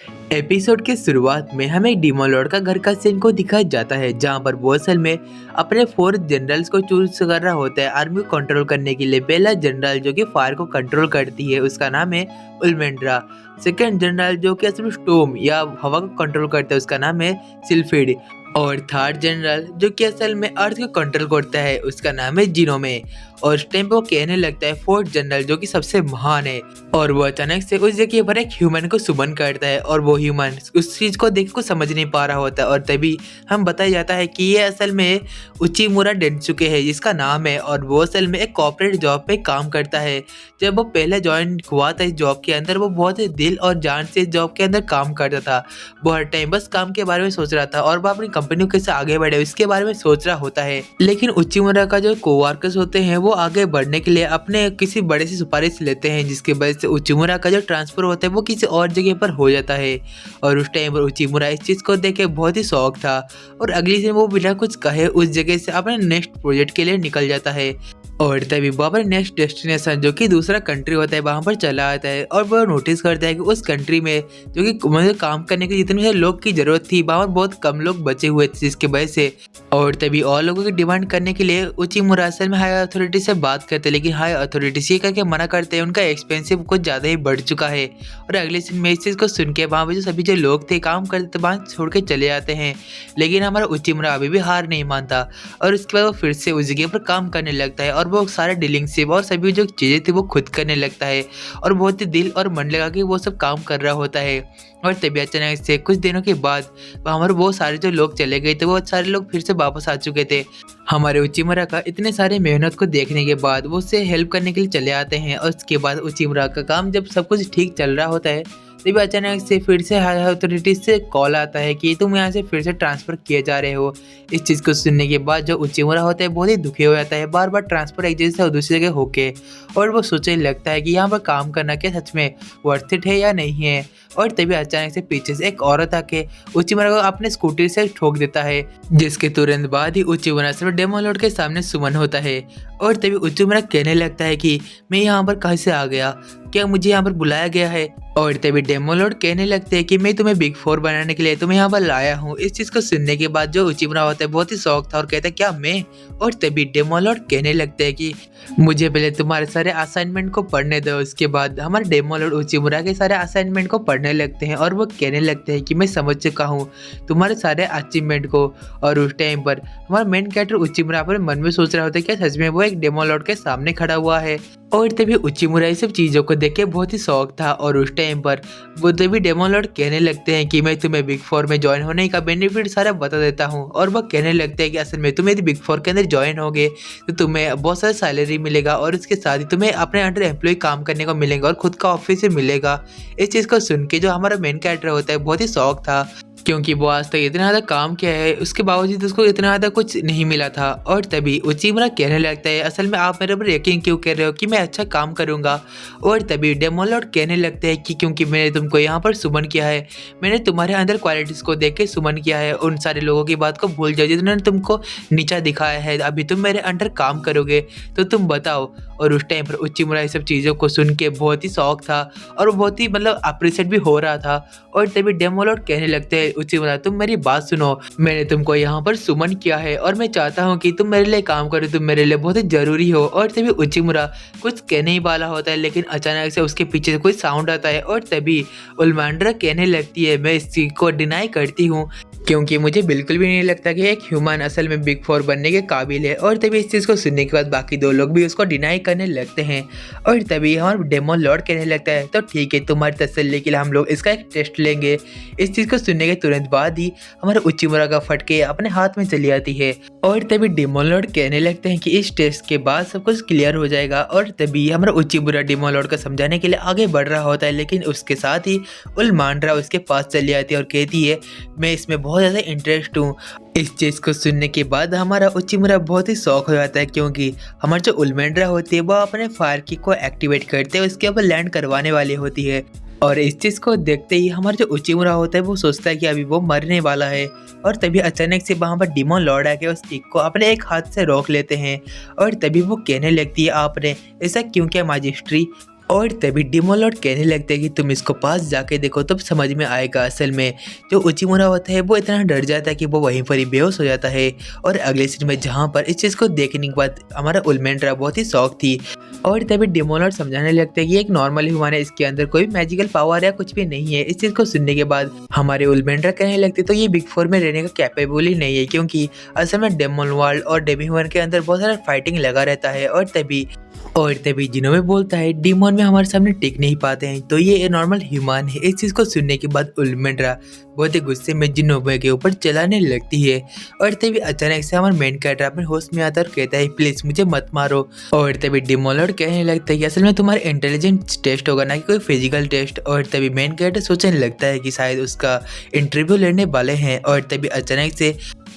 Episode के शुरुआत में हमें डीमोलॉर्ड का घर का सीन को दिखाया जाता है, जहां पर वो असल में अपने 4 जनरल्स को चूज कर रहा होता है आर्मी को कंट्रोल करने के लिए। पहला जनरल जो कि फायर को कंट्रोल करती है उसका नाम है उलमेंड्रा। सेकंड जनरल जो कि असल में स्टोम या हवा को कंट्रोल करता है उसका नाम है सिल्फिड। और थर्ड जनरल जो कि असल में अर्थ को कंट्रोल करता है उसका नाम है जिनोमे। और उस टाइम पे वो कहने लगता है फोर्थ जनरल जो कि सबसे महान है, और वो अचानक से उस जगह पर एक ह्यूमन को सुमन करता है और वो ह्यूमन उस चीज को देख को समझ नहीं पा रहा होता है। और तभी हम बताया जाता है कि ये असल में उचिमुरा डेंसुके है जिसका नाम है, और वो असल में एक कॉर्पोरेट जॉब पे काम करता है। जब वो पहले ज्वाइन हुआ था इस जॉब के अंदर, वो बहुत ही दिल और जान से इस जॉब के अंदर काम करता था। वो हर टाइम बस काम के बारे में सोच रहा था और वो अपनी कंपनी को कैसे आगे बढ़े इसके बारे में सोच रहा होता है। लेकिन उचिमुरा का जो कोवर्कर्स होते हैं वो आगे बढ़ने के लिए अपने किसी बड़े से सुपारिश लेते हैं, जिसके वजह से उचिमुरा का जो ट्रांसफर होता है वो किसी और जगह पर हो जाता है। और उस टाइम पर उचिमुरा इस चीज को देख के बहुत ही शौक था, और अगली दिन वो बिना कुछ कहे उस जगह से अपने नेक्स्ट प्रोजेक्ट के लिए निकल जाता है। और तभी वो अपने नेक्स्ट डेस्टिनेशन जो कि दूसरा कंट्री होता है वहाँ पर चला आता है, और वो नोटिस करता है कि उस कंट्री में जो कि मतलब काम करने के जितने लोग की जरूरत थी वहाँ पर बहुत कम लोग बचे हुए थे, जिसकी वजह से और तभी और लोगों की डिमांड करने के लिए उचिमुरा असल में हाई अथॉरिटी से बात करते हैं, लेकिन हाई अथॉरिटीज ये करके मना करते हैं उनका एक्सपेंसिव कुछ ज़्यादा ही बढ़ चुका है। और अगले दिन में इस चीज़ को सुन के वहाँ पर जो सभी जो लोग थे काम करते थे वहाँ छोड़ के चले जाते हैं। लेकिन हमारा उचिमुरा अभी भी हार नहीं मानता, और उसके बाद वो फिर से उस जगह पर काम करने लगता है, और वो सारे डीलिंग से और सभी जो चीज़ें थी वो खुद करने लगता है, और बहुत ही दिल और मन लगा के वो सब काम कर रहा होता है। और तभी अचानक से कुछ दिनों के बाद हमारे वो सारे जो लोग चले गए थे वो सारे लोग फिर से वापस आ चुके थे। हमारे उचिमुरा का इतने सारे मेहनत को देखने के बाद वो उससे हेल्प करने के लिए चले आते हैं, और उसके बाद उचिमुरा का काम जब सब कुछ ठीक चल रहा होता है तभी अचानक से फिर से हाई अथॉरिटीज से कॉल आता है कि तुम यहाँ से फिर से ट्रांसफ़र किए जा रहे हो। इस चीज़ को सुनने के बाद जो उचिमुरा होता है बहुत ही दुखी हो जाता है, बार बार ट्रांसफ़र एक जगह से दूसरी जगह होके, और वो सोचने लगता है कि यहाँ पर काम करना क्या सच में वर्थ इट है या नहीं है। और तभी अचानक से पीछे से एक औरत आके उचिमुरा को अपने स्कूटी से ठोक देता है, जिसके तुरंत बाद ही उचिमुरा सिर्फ डेमोलॉर्ड के सामने सुमन होता है। और तभी उचिमुरा कहने लगता है कि मैं यहाँ पर कहाँ से आ गया, क्या मुझे यहाँ पर बुलाया गया है। और तभी डेमोलॉर्ड कहने लगते हैं कि मैं तुम्हें बिग 4 बनाने के लिए तुम्हें यहाँ पर लाया हूँ। इस चीज़ को सुनने के बाद जो उचिमुरा होता है बहुत ही शौक था और कहता है क्या मैं। और तभी डेमोलॉर्ड कहने लगते हैं कि मुझे पहले तुम्हारे सारे असाइनमेंट को पढ़ने दो। उसके बाद हमारे डेमोलॉर्ड उचिमुरा के सारे असाइनमेंट को पढ़ने लगते हैं, और वो कहने लगते हैं कि मैं समझ चुका हूँ तुम्हारे सारे अचीवमेंट को। और उस टाइम पर हमारा मेन कैरेक्टर उचिमुरा अपने मन में सोच रहा होता है क्या सच में वो एक डेमोलॉर्ड के सामने खड़ा हुआ है। और तभी उचिमुरा ये सब चीज़ों को देख के बहुत ही शौक था, और उस टाइम पर वो तभी डेमोलॉर्ड कहने लगते हैं कि मैं तुम्हें बिग 4 में ज्वाइन होने का बेनिफिट सारा बता देता हूँ। और वो कहने लगते हैं कि असल में तुम यदि बिग 4 के अंदर ज्वाइन होगे तो तुम्हें बहुत सारा सैलरी मिलेगा, और इसके साथ ही तुम्हें अपने अंडर एम्प्लॉय काम करने को मिलेगा और खुद का ऑफिस भी मिलेगा। इस चीज़ को सुन के जो हमारा मेन कैरेक्टर होता है बहुत ही शौक था, क्योंकि वो आज तक इतना ज़्यादा काम किया है उसके बावजूद उसको इतना ज़्यादा कुछ नहीं मिला था। और तभी उचिमुरा कहने लगता है असल में आप मेरे पर यकीन क्यों कर रहे हो कि मैं अच्छा काम करूँगा। और तभी डेमोलॉर्ड कहने लगते हैं कि क्योंकि मैंने तुमको यहाँ पर सुमन किया है, मैंने तुम्हारे अंदर क्वालिटीज़ को देख के सुमन किया है। उन सारे लोगों की बात को भूल जाओ जिन्होंने तुमको नीचा दिखाया है, अभी तुम मेरे अंडर काम करोगे तो तुम बताओ। और उस टाइम पर उचिमुरा ये सब चीज़ों को सुन के बहुत ही शौक था, और वो बहुत ही मतलब अप्रिशिएट भी हो रहा था। और तभी डेमोलॉर्ड कहने लगते हैं उचिमुरा तुम मेरी बात सुनो, मैंने तुमको यहाँ पर सुमन किया है और मैं चाहता हूँ कि तुम मेरे लिए काम करो, तुम मेरे लिए बहुत ही ज़रूरी हो। और तभी उचिमुरा कुछ कहने ही वाला होता है, लेकिन अचानक से उसके पीछे से कोई साउंड आता है, और तभी उलमांड्रा कहने लगती है मैं इस चीज़ को डिनाई करती हूँ, क्योंकि मुझे बिल्कुल भी नहीं लगता कि एक ह्यूमन असल में बिग 4 बनने के काबिल है। और तभी इस चीज़ को सुनने के बाद बाकी 2 लोग भी उसको डिनाई करने लगते हैं। और तभी हमारा डेमोलॉर्ड कहने लगता है तो ठीक है, तुम्हारी तसल्ली के लिए हम लोग इसका एक टेस्ट लेंगे। इस चीज़ को सुनने के तुरंत बाद ही हमारे उचिमुरा का फटके अपने हाथ में चली आती है। और तभी डेमोलॉर्ड कहने लगते हैं कि इस टेस्ट के बाद सब कुछ क्लियर हो जाएगा। और तभी हमारा उचिमुरा डेमोलॉर्ड को समझाने के लिए आगे बढ़ रहा होता है, लेकिन उसके साथ ही उलमांड्रा उसके पास चली आती है और कहती है मैं इसमें बहुत ज़्यादा इंटरेस्ट हूँ। इस चीज़ को सुनने के बाद हमारा उचिमुरा बहुत ही शौक हो जाता है, क्योंकि हमारी जो उलमेंड्रा होती है वो अपने फायर की को एक्टिवेट करते हैं उसके ऊपर लैंड करवाने वाली होती है। और इस चीज़ को देखते ही हमारा जो उचिमुरा होता है वो सोचता है कि अभी वो मरने वाला है। और तभी अचानक से वहाँ पर डेमोलॉर्ड आके उस स्टिक को अपने एक हाथ से रोक लेते हैं। और तभी वो कहने लगती है आपने ऐसा क्यों किया मैजिस्ट्री। और तभी डिमोलॉर्ड कहने लगते हैं कि तुम इसको पास जाके देखो तब समझ में आएगा। असल में जो उचिमुरा होता है वो इतना डर जाता है कि वो वहीं पर ही बेहोश हो जाता है। और अगले सीन में जहाँ पर इस चीज़ को देखने के बाद हमारा उल्मेंड्रा बहुत ही शौक थी। और तभी डिमोलॉर्ड समझाने लगते हैं कि एक नॉर्मल ह्यूमन है, इसके अंदर कोई मैजिकल पावर या कुछ भी नहीं है। इस चीज़ को सुनने के बाद हमारे उल्मेंड्रा कहने लगते तो ये बिग फोर में रहने का कैपेबल ही नहीं है, क्योंकि असल में डेमोनवर्ल्ड और डेमी ह्यूमन के अंदर बहुत सारा फाइटिंग लगा रहता है। और तभी जिनोबे बोलता है डीमन में हमारे सामने टिक नहीं पाते हैं, तो ये नॉर्मल ह्यूमन है। इस चीज़ को सुनने के बाद उल्मेंड्रा बहुत ही गुस्से में जिनोबे के ऊपर चलाने लगती है। और तभी अचानक से हमारा मेन कैरेक्टर अपने होश में आता है और कहता है प्लीज मुझे मत मारो। और तभी डिमोलॉर्ड कहने लगता है कि असल में तुम्हारा इंटेलिजेंस टेस्ट होगा ना कि कोई फिजिकल टेस्ट। और तभी मेन कैरेक्टर सोचने लगता है कि शायद उसका इंटरव्यू लेने वाले हैं। और तभी अचानक से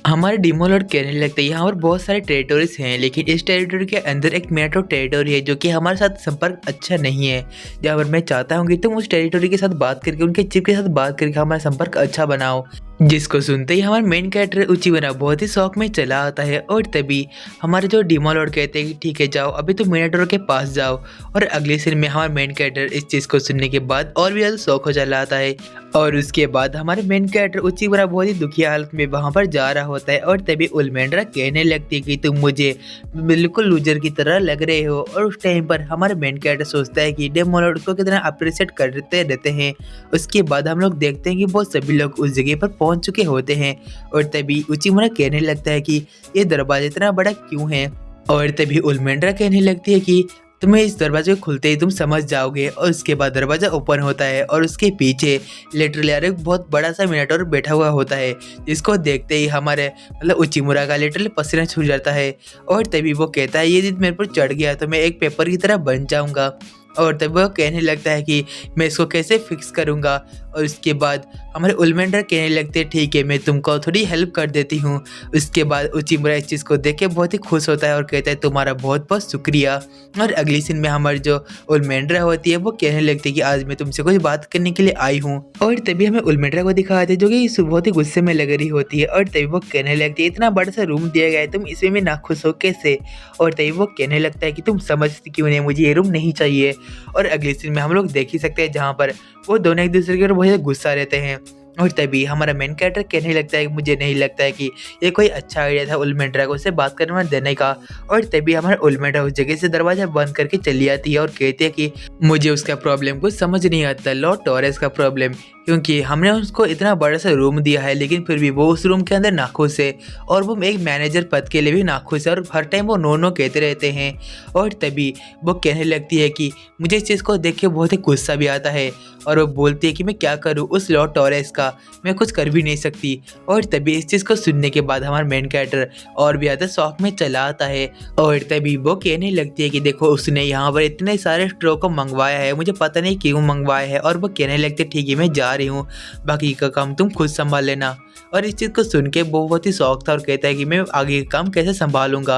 हमारे डिमोलॉर्ड कहने लगता है यहाँ पर बहुत सारे टेरिटोरीज हैं, लेकिन इस टेरिटोरी के अंदर एक मेट्रो टेरिटोरी है जो कि हमारे साथ संपर्क अच्छा नहीं है। जहाँ पर मैं चाहता हूँ कि तुम उस टेरिटोरी के साथ बात करके उनके चीफ के साथ बात करके हमारा संपर्क अच्छा बनाओ। जिसको सुनते ही हमारा मेन कैरेक्टर उचिमुरा बहुत ही शौक में चला आता है। और तभी हमारे जो डिमोलॉर्ड कहते हैं कि ठीक है जाओ अभी तुम मिनाटोर के पास जाओ। और अगले सीन में हमारा मेन कैरेक्टर इस चीज़ को सुनने के बाद और भी ज़्यादा शौक हो चला आता है। और उसके बाद हमारे मेन कैरेक्टर उचिमुरा बहुत ही दुखी हालत में वहाँ पर जा रहा होता है। और तभी उल्मेंड्रा कहने लगती है कि तुम मुझे बिल्कुल लूजर की तरह लग रहे हो। और उस टाइम पर हमारे मेन कैरेक्टर सोचता है कि डिमोलॉर्ड उसको कितना अप्रिशिएट करते रहते हैं। उसके बाद हम लोग देखते हैं कि वो सभी लोग उस जगह पर पहुंच चुके होते हैं। और तभी उचिमुरा कहने लगता है कि ये दरवाजा इतना बड़ा क्यों है। और तभी उल्मेंड्रा कहने लगती है कि तुम्हें इस दरवाजे को खुलते ही तुम समझ जाओगे। और उसके बाद दरवाजा ओपन होता है और उसके पीछे लिटरली एक बहुत बड़ा सा मिनाटोर बैठा हुआ होता है, जिसको देखते ही हमारे मतलब उचिमुरा का लिटरली पसीना छूट जाता है। और तभी वो कहता है ये जिद मेरे पर चढ़ गया तो मैं एक पेपर की तरह बन जाऊंगा। और तब वह कहने लगता है कि मैं इसको कैसे फिक्स करूँगा। और उसके बाद हमारे उल्मेंड्रा कहने लगते हैं ठीक है मैं तुमको थोड़ी हेल्प कर देती हूँ। उसके बाद उचिमुरा इस चीज़ को देख के बहुत ही खुश होता है और कहता है तुम्हारा बहुत बहुत शुक्रिया। और अगली सीन में हमारी जो उल्मेंड्रा होती है वो कहने लगती है कि आज मैं तुमसे कुछ बात करने के लिए आई हूँ। और तभी हमें उल्मेंड्रा को दिखाते हैं जो कि बहुत ही गुस्से में लग रही होती है। और तभी वो कहने लगती है इतना बड़ा सा रूम दिया गया है तुम इसमें भी नाखुश हो कैसे। और तभी वो कहने लगता है कि तुम समझती क्यों नहीं, मुझे ये रूम नहीं चाहिए। और अगले सीन में हम लोग देख ही सकते हैं जहाँ पर वो दोनों एक दूसरे के ऊपर बहुत गुस्सा रहते हैं। और तभी हमारा मेन कैरेक्टर कहने लगता है कि मुझे नहीं लगता है कि ये कोई अच्छा आइडिया था उल्मेंड्रा को उससे बात करने में देने का। और तभी हमारा उल्मेंड्रा उस जगह से दरवाजा बंद करके चली आती है और कहती है कि मुझे उसका प्रॉब्लम कुछ समझ नहीं आता, लॉर्ड टॉरेस का प्रॉब्लम, क्योंकि हमने उसको इतना बड़ा सा रूम दिया है लेकिन फिर भी वो उस रूम के अंदर नाखुश है। और वो एक मैनेजर पद के लिए भी नाखुश है और हर टाइम वो नो नो कहते रहते हैं। और तभी वो कहने लगती है कि मुझे इस चीज़ को देख के बहुत ही गुस्सा भी आता है। और वो बोलती है कि मैं क्या करूँ उस लॉर्ड टॉरेस का, मैं कुछ कर भी नहीं सकती। और तभी इस चीज़ को सुनने के बाद हमारा मेन कैरेक्टर और भी ज़्यादा शौक में चला आता है। और तभी वो कहने लगती है कि देखो उसने यहाँ पर इतने सारे स्ट्रो को मंगवाया है, मुझे पता नहीं क्यों मंगवाया है। और वो कहने लगते ठीक है मैं जा रही हूँ, बाकी का काम तुम खुद संभाल लेना। और इस चीज़ को सुन के वो बहुत ही शौक था और कहता है कि मैं आगे का काम कैसे संभालूंगा।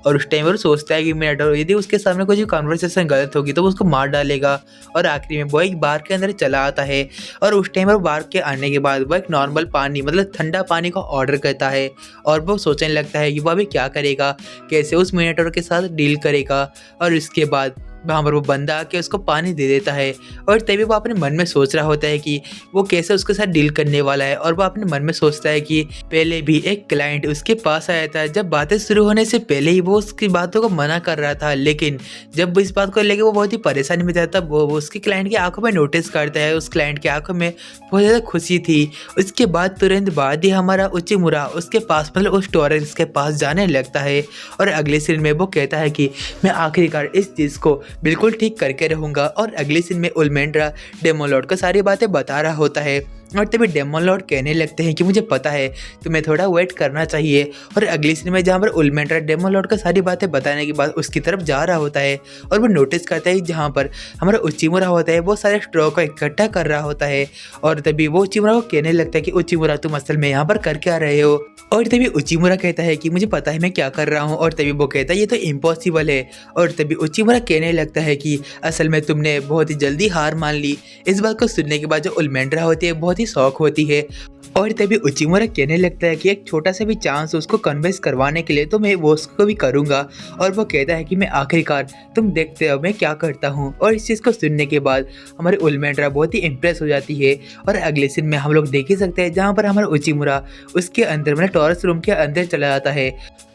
और उस टाइम वो सोचता है कि मिनाटोर यदि उसके सामने कोई कन्वर्सेशन गलत होगी तो वो उसको मार डालेगा। और आखिरी में वो एक बार के अंदर चला आता है। और उस टाइम पर बार के आने के बाद वो एक नॉर्मल पानी मतलब ठंडा पानी का ऑर्डर करता है। और वो सोचने लगता है कि वो अभी क्या करेगा, कैसे उस मिनाटोर के साथ डील करेगा। और इसके बाद वहाँ पर वो बंदा आके उसको पानी दे देता है। और तभी वो अपने मन में सोच रहा होता है कि वो कैसे उसके साथ डील करने वाला है। और वो अपने मन में सोचता है कि पहले भी एक क्लाइंट उसके पास आया था, जब बातें शुरू होने से पहले ही वो उसकी बातों को मना कर रहा था, लेकिन जब इस बात को लेकर वो बहुत ही परेशानी में था तब वो उसके क्लाइंट की आंखों में नोटिस करता है। उस क्लाइंट की आंखों में बहुत ज़्यादा खुशी थी। उसके बाद तुरंत बाद ही हमारा उचिमुरा उसके पास मतलब उस टॉरेस के पास जाने लगता है। और अगले सीन में वो कहता है कि मैं आखिरकार इस चीज़ को बिल्कुल ठीक करके रहूँगा। और अगले सीन में उल्मेंड्रा डेमोलॉर्ड को सारी बातें बता रहा होता है। और तभी डेमोलॉर्ड कहने लगते हैं कि मुझे पता है तुम्हें थोड़ा वेट करना चाहिए। और अगली सीन में जहाँ पर उल्मेंड्रा डेमोलॉर्ड को सारी बातें बताने के बाद उसकी तरफ जा रहा होता है और वो नोटिस करता है जहाँ पर हमारा उचिमुरा होता है वो सारे स्ट्रॉ को इकट्ठा कर रहा होता है। और तभी वो उचिमुरा को कहने लगता है कि उचिमुरा तुम असल में यहाँ पर कर क्या रहे हो। और तभी उचिमुरा कहता है कि मुझे पता है मैं क्या कर रहा हूँ। और तभी वो कहता है ये तो इम्पॉसिबल है। और तभी उचिमुरा कहने लगता है कि असल में तुमने बहुत ही जल्दी हार मान ली। इस बात को सुनने के बाद जो उल्मेंड्रा होती है बहुत ही शौक होती है। और तभी उचिमुरा कहने लगता है कि एक छोटा सा भी चांस उसको कन्विंस करवाने के लिए तो मैं वो उसको भी करूँगा। और वो कहता है कि मैं आखिरकार तुम देखते हो मैं क्या करता हूँ। और इस चीज़ को सुनने के बाद हमारे उल्मेंड्रा बहुत ही इम्प्रेस हो जाती है। और अगले सीन में हम लोग देख ही सकते हैं जहाँ पर हमारा उचिमुरा उसके अंदर मतलब टॉरस रूम के अंदर चला जाता है।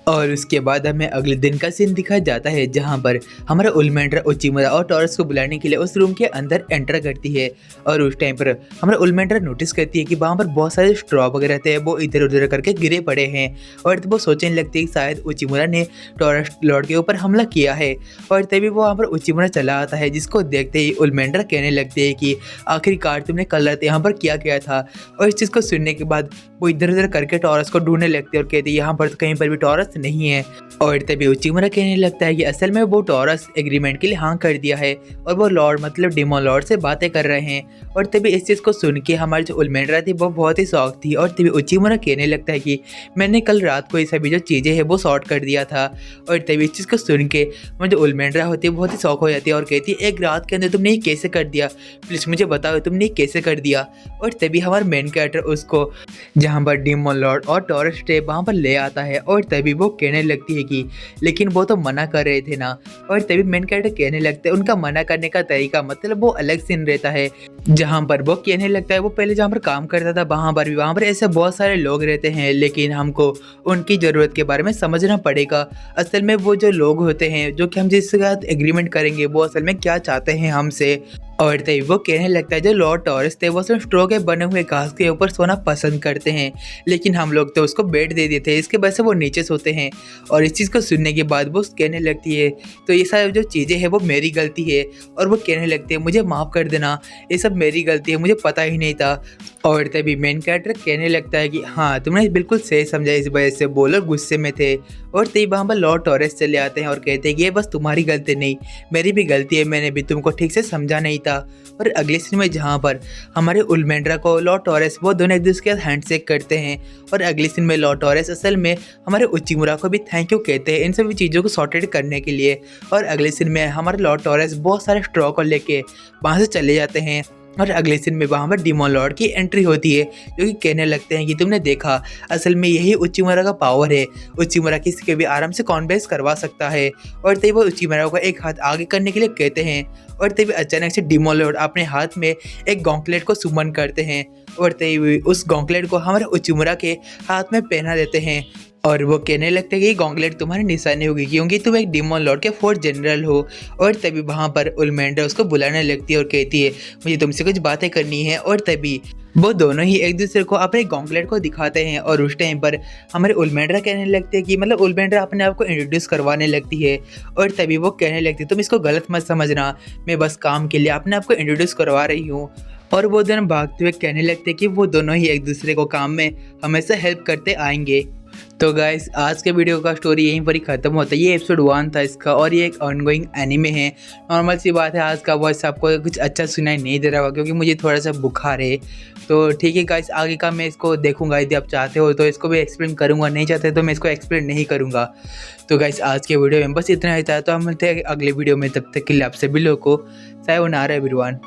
और उसके बाद हमें अगले दिन का सीन दिखाया जाता है जहाँ पर हमारा उल्मेंड्रा उचिमुरा और टॉरस को बुलाने के लिए उस रूम के अंदर एंटर करती है। और उस टाइम पर हमारा उल्मेंड्रा नोटिस करती है कि वहाँ पर बहुत सारे स्ट्रॉ वगैरह थे वो इधर उधर करके गिरे पड़े हैं। और वो सोचने लगती है कि शायद उचिमुरा ने टॉरस लॉर्ड के ऊपर हमला किया है। और तभी वो वहाँ पर उचिमुरा चला आता है, जिसको देखते ही उल्मेंड्रा कहने लगते हैं कि आखिरकार तुमने कल रात यहाँ पर क्या किया था। और इस चीज़ को सुनने के बाद वो इधर उधर करके टॉरस को ढूंढने लगती है और कहती है यहाँ पर तो कहीं पर भी टॉरस नहीं है। और तभी उचिमुरा कहने लगता है कि असल में वो टॉरस एग्रीमेंट के लिए हाँ कर दिया है और वो लॉर्ड मतलब डिमोन लॉर्ड से बातें कर रहे हैं। और तभी इस चीज़ को सुन के हमारी जो उल्मेंड्रा थी वो बहुत ही शौक थी। और तभी उचिमुरा कहने लगता है कि मैंने कल रात को ये सभी जो चीज़ें हैं वो सॉर्ट कर दिया था। और तभी इस चीज़ को सुन के मुझे उल्मेंड्रा होती है बहुत ही शौक हो जाती है और कहती है एक रात के अंदर तुमने ये कैसे कर दिया, प्लीज़ मुझे बताओ तुमने ये कैसे कर दिया। और तभी हमारा मेन कैरेक्टर उसको जहाँ पर डिमोन लॉर्ड और टॉरस थे वहाँ पर ले आता है। और तभी वो कहने लगती है कि लेकिन वो तो मना कर रहे थे ना। और तभी मेन कैरेक्टर कहने लगता है उनका मना करने का तरीका मतलब वो अलग सीन रहता है। जहाँ पर वो कहने लगता है वो पहले जहाँ पर काम करता था वहाँ पर ऐसे बहुत सारे लोग रहते हैं, लेकिन हमको उनकी ज़रूरत के बारे में समझना पड़ेगा। असल में वो जो लोग होते हैं जो कि हम जिसके साथ एग्रीमेंट करेंगे वो असल में क्या चाहते हैं हमसे। और तभी वो कहने लगता है जो लॉर्ड टॉरस थे वो सिर्फ स्ट्रॉ के बने हुए घास के ऊपर सोना पसंद करते हैं, लेकिन हम लोग तो उसको बेड दे देते हैं, इसके वजह से वो नीचे सोते हैं। और इस चीज़ को सुनने के बाद वो कहने लगती है तो ये सारी जो चीज़ें हैं वो मेरी गलती है। और वो कहने लगती है मुझे माफ़ कर देना, ये सब मेरी गलती है, मुझे पता ही नहीं था। और तभी मेन कैरेक्टर कहने लगता है कि हाँ तुमने बिल्कुल सही समझा, इस वजह से बोलो गुस्से में थे। और तभी वहाँ पर लॉर्ड टॉरस चले आते हैं और कहते हैं कि ये बस तुम्हारी गलती नहीं मेरी भी गलती है, मैंने भी तुमको ठीक से समझा नहीं था। और अगले सीन में जहाँ पर हमारे उल्मेंड्रा को लॉर्ड टॉरस वो दोनों एक दूसरे के साथ हैंडशेक करते हैं। और अगले सीन में लॉर्ड टॉरस असल में हमारे उचिमुरा को भी थैंक यू कहते हैं इन सभी चीज़ों को सॉर्टेड करने के लिए। और अगले सीन में हमारे लॉर्ड टॉरस बहुत सारे स्ट्रॉ को लेके वहाँ से चले जाते हैं। और अगले सीन में वहाँ पर डिमोन लॉर्ड की एंट्री होती है जो कि कहने लगते हैं कि तुमने देखा असल में यही उचिमुरा का पावर है, उचिमुरा किसी के भी आराम से कॉन्वेंस करवा सकता है। और तभी वो उचिमुरा को एक हाथ आगे करने के लिए कहते हैं। और तभी अचानक से डिमोन लॉर्ड अपने हाथ में एक गॉन्कलेट को सुमन करते हैं और तभी उस गॉन्कलेट को हमारे उचिमुरा के हाथ में पहना देते हैं। और वो कहने लगते हैं कि गॉन्कलेट तुम्हारी निशानी होगी क्योंकि तुम एक डिमोन लॉर्ड के फोर्थ जनरल हो। और तभी वहाँ पर उल्मेंड्रा उसको बुलाने लगती है और कहती है मुझे तुमसे कुछ बातें करनी है। और तभी वो दोनों ही एक दूसरे को अपने गॉन्कलेट को दिखाते हैं। और उस टाइम पर हमारे उल्मेंड्रा कहने लगते हैं कि मतलब उल्मेंड्रा अपने आप को इंट्रोड्यूस करवाने लगती है। और तभी वो कहने लगती है तुम इसको गलत मत समझना, मैं बस काम के लिए अपने आप को इंट्रोड्यूस करवा रही हूँ। और वो दोनों भागते हुए कहने लगते हैं कि वो दोनों ही एक दूसरे को काम में हमेशा हेल्प करते आएंगे। तो गाइस आज के वीडियो का स्टोरी यहीं पर ही ख़त्म होता है। ये एपिसोड 1 था इसका और ये एक ऑनगोइंग एनीमे है। नॉर्मल सी बात है आज का वॉइस आपको कुछ अच्छा सुनाई नहीं दे रहा होगा क्योंकि मुझे थोड़ा सा बुखार है। तो ठीक है गाइस आगे का मैं इसको देखूंगा, यदि आप चाहते हो तो इसको भी एक्सप्लेन करूंगा, नहीं चाहते तो मैं इसको एक्सप्लेन नहीं करूंगा। तो गाइस आज के वीडियो में बस इतना ही था। तो हम मिलते हैं अगले वीडियो में, तब तक के लिए आप सभी लोगों को सायोनारा एवरीवन।